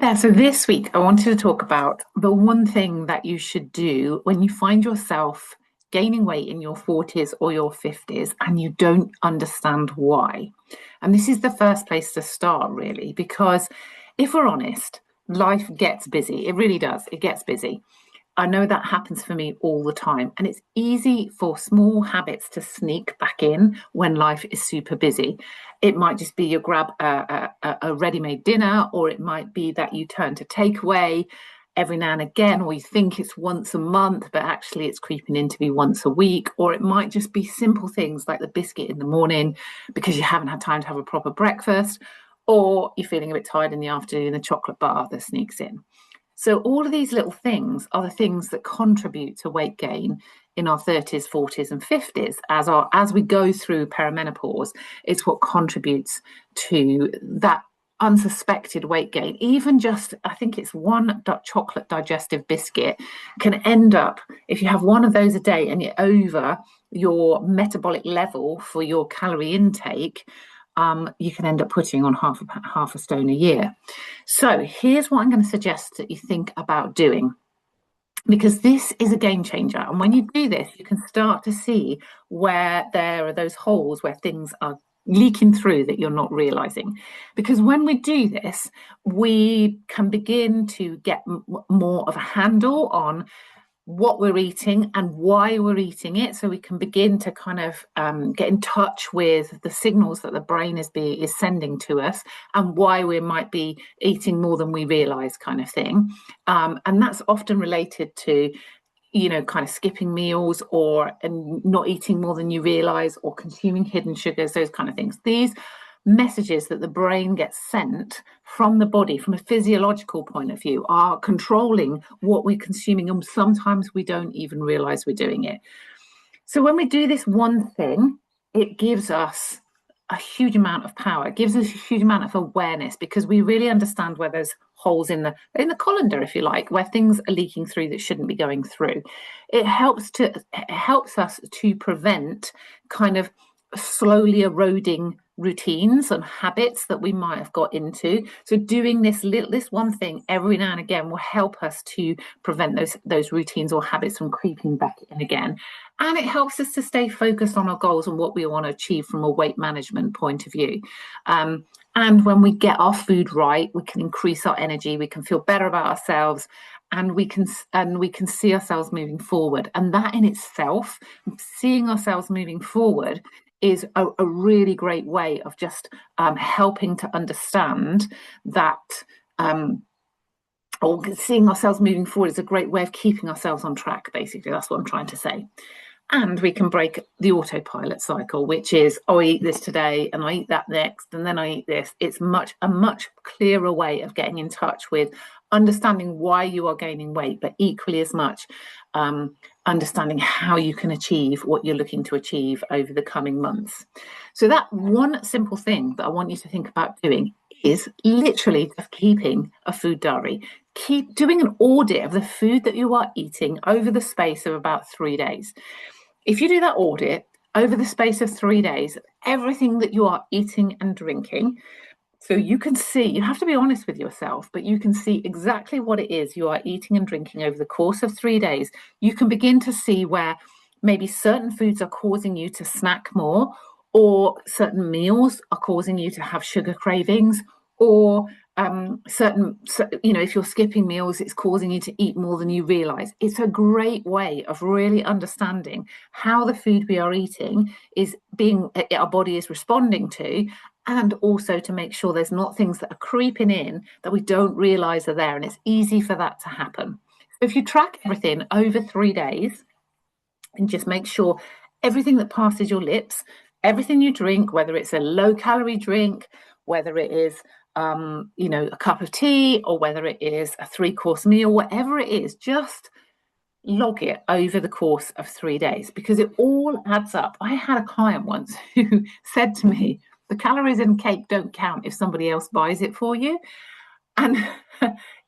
Yeah, so this week I wanted to talk about the one thing that you should do when you find yourself gaining weight in your 40s or your 50s and you don't understand why. And this is the first place to start, really, because if we're honest, life gets busy. It really does. It gets busy. I know that happens for me all the time. And it's easy for small habits to sneak back in when life is super busy. It might just be you grab a ready-made dinner, or it might be that you turn to takeaway every now and again, or you think it's once a month, but actually it's creeping in to be once a week. Or it might just be simple things like the biscuit in the morning because you haven't had time to have a proper breakfast, or you're feeling a bit tired in the afternoon, the chocolate bar that sneaks in. So all of these little things are the things that contribute to weight gain in our 30s, 40s, and 50s as we go through perimenopause. It's what contributes to that unsuspected weight gain. Even just, I think it's one chocolate digestive biscuit can end up, if you have one of those a day and you're over your metabolic level for your calorie intake, you can end up putting on half a stone a year. So here's what I'm going to suggest that you think about doing, because this is a game changer. And when you do this, you can start to see where there are those holes where things are leaking through that you're not realizing. Because when we do this, we can begin to get more of a handle on what we're eating and why we're eating it, so we can begin to kind of get in touch with the signals that the brain is sending to us, and why we might be eating more than we realize, kind of thing. And that's often related to kind of skipping meals, or and not eating more than you realize, or consuming hidden sugars, those kind of things. These messages that the brain gets sent from the body from a physiological point of view are controlling what we're consuming, and sometimes we don't even realize we're doing it. So when we do this one thing, it gives us a huge amount of power. It gives us a huge amount of awareness, because we really understand where there's holes in the colander, if you like, where things are leaking through that shouldn't be going through. It helps us to prevent kind of slowly eroding routines and habits that we might have got into. So doing this one thing every now and again will help us to prevent those routines or habits from creeping back in again. And it helps us to stay focused on our goals and what we want to achieve from a weight management point of view. And when we get our food right, we can increase our energy, we can feel better about ourselves, and we can see ourselves moving forward. And that in itself, seeing ourselves moving forward, is a really great way of just helping to understand that, or seeing ourselves moving forward is a great way of keeping ourselves on track, basically. That's what I'm trying to say. And we can break the autopilot cycle, which is, I eat this today and I eat that next, and then I eat this. It's a much clearer way of getting in touch with understanding why you are gaining weight, but equally as much understanding how you can achieve what you're looking to achieve over the coming months. So that one simple thing that I want you to think about doing is literally just keeping a food diary. Keep doing an audit of the food that you are eating over the space of about 3 days. If you do that audit over the space of 3 days, everything that you are eating and drinking, so you can see, you have to be honest with yourself, but you can see exactly what it is you are eating and drinking over the course of 3 days. You can begin to see where maybe certain foods are causing you to snack more, or certain meals are causing you to have sugar cravings, or if you're skipping meals, it's causing you to eat more than you realize. It's a great way of really understanding how the food we are eating is our body is responding to, and also to make sure there's not things that are creeping in that we don't realize are there. And it's easy for that to happen. So if you track everything over 3 days and just make sure everything that passes your lips, everything you drink, whether it's a low calorie drink, whether it is a cup of tea, or whether it is a 3-course meal, whatever it is, just log it over the course of 3 days, because it all adds up. I had a client once who said to me, the calories in cake don't count if somebody else buys it for you. And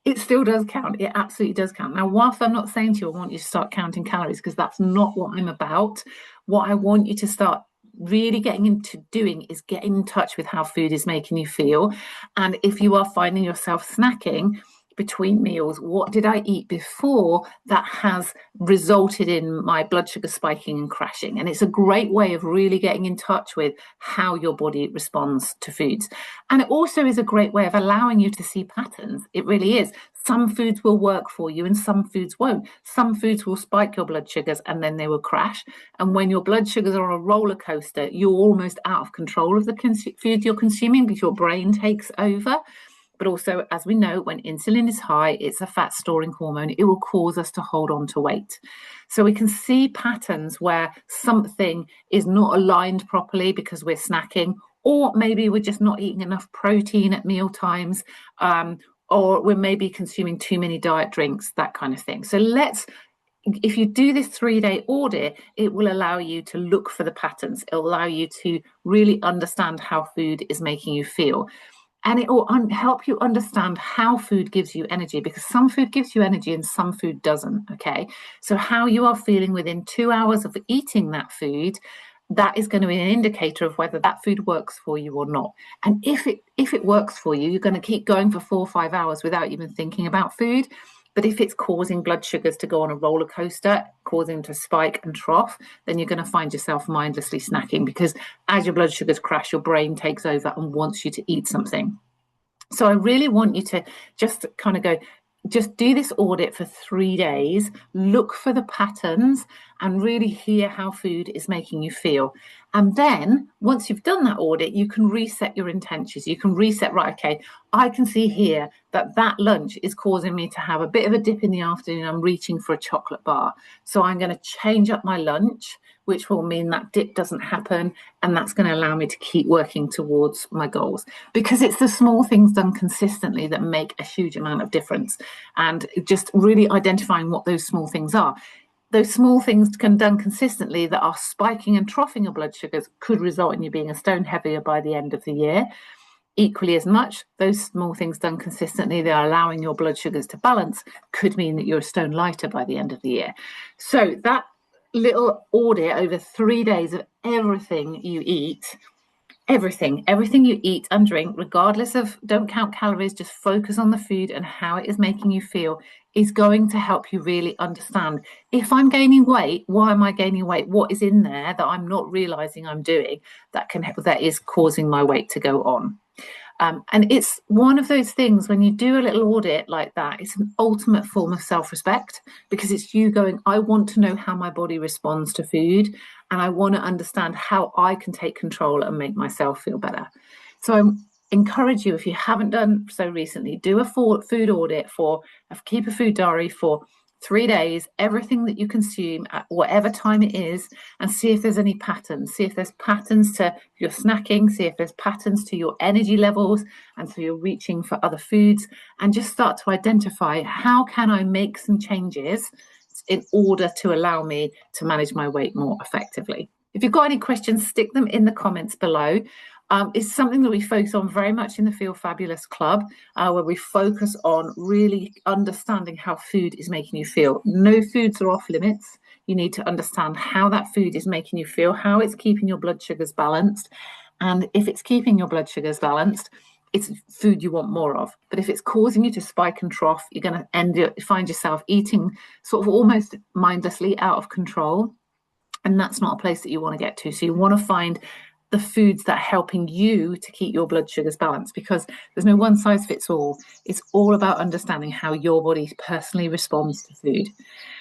it still does count. It absolutely does count. Now, whilst I'm not saying to you, I want you to start counting calories, because that's not what I'm about. What I want you to start really getting into doing is getting in touch with how food is making you feel. And if you are finding yourself snacking between meals, what did I eat before that has resulted in my blood sugar spiking and crashing? And it's a great way of really getting in touch with how your body responds to foods. And it also is a great way of allowing you to see patterns. It really is. Some foods will work for you and some foods won't. Some foods will spike your blood sugars and then they will crash. And when your blood sugars are on a roller coaster, you're almost out of control of the food you're consuming because your brain takes over. But also, as we know, when insulin is high, it's a fat storing hormone. It will cause us to hold on to weight. So we can see patterns where something is not aligned properly because we're snacking, or maybe we're just not eating enough protein at meal times, or we're maybe consuming too many diet drinks, that kind of thing. So if you do this 3-day audit, it will allow you to look for the patterns. It'll allow you to really understand how food is making you feel. And it will help you understand how food gives you energy, because some food gives you energy and some food doesn't, okay? So how you are feeling within 2 hours of eating that food, that is going to be an indicator of whether that food works for you or not. And if it works for you, you're going to keep going for 4 or 5 hours without even thinking about food. But if it's causing blood sugars to go on a roller coaster, causing them to spike and trough, then you're going to find yourself mindlessly snacking, because as your blood sugars crash, your brain takes over and wants you to eat something. So I really want you to just kind of go, just do this audit for 3 days, look for the patterns and really hear how food is making you feel. And then once you've done that audit, you can reset your intentions. You can reset, right, okay, I can see here that lunch is causing me to have a bit of a dip in the afternoon. I'm reaching for a chocolate bar. So I'm going to change up my lunch, which will mean that dip doesn't happen. And that's going to allow me to keep working towards my goals, because it's the small things done consistently that make a huge amount of difference. And just really identifying what those small things are. Those small things can done consistently that are spiking and troughing your blood sugars could result in you being a stone heavier by the end of the year. Equally as much, those small things done consistently that are allowing your blood sugars to balance could mean that you're a stone lighter by the end of the year. So that little audit over 3 days of everything you eat, everything you eat and drink, regardless of, don't count calories, just focus on the food and how it is making you feel, is going to help you really understand, if I'm gaining weight, why am I gaining weight? What is in there that I'm not realizing I'm doing that is causing my weight to go on? And it's one of those things, when you do a little audit like that, it's an ultimate form of self-respect, because it's you going, I want to know how my body responds to food, and I want to understand how I can take control and make myself feel better. So I encourage you, if you haven't done so recently, do a food audit keep a food diary for 3 days, everything that you consume at whatever time it is, and see if there's any patterns. See if there's patterns to your snacking, see if there's patterns to your energy levels, and so you're reaching for other foods, and just start to identify, how can I make some changes in order to allow me to manage my weight more effectively? If you've got any questions, stick them in the comments below. It's something that we focus on very much in the Feel Fabulous Club, where we focus on really understanding how food is making you feel. No foods are off limits. You need to understand how that food is making you feel, how it's keeping your blood sugars balanced. And if it's keeping your blood sugars balanced, it's food you want more of. But if it's causing you to spike and trough, you're going to find yourself eating sort of almost mindlessly, out of control. And that's not a place that you want to get to. So you want to find the foods that are helping you to keep your blood sugars balanced, because there's no one size fits all. It's all about understanding how your body personally responds to food.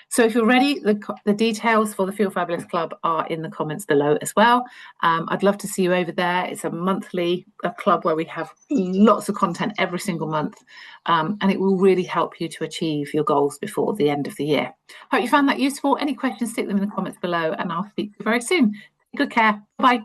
So if you're ready, the details for the Feel Fabulous Club are in the comments below as well. I'd love to see you over there. It's a monthly club where we have lots of content every single month, and it will really help you to achieve your goals before the end of the year. Hope you found that useful. Any questions, stick them in the comments below, and I'll speak to you very soon. Good care. Bye.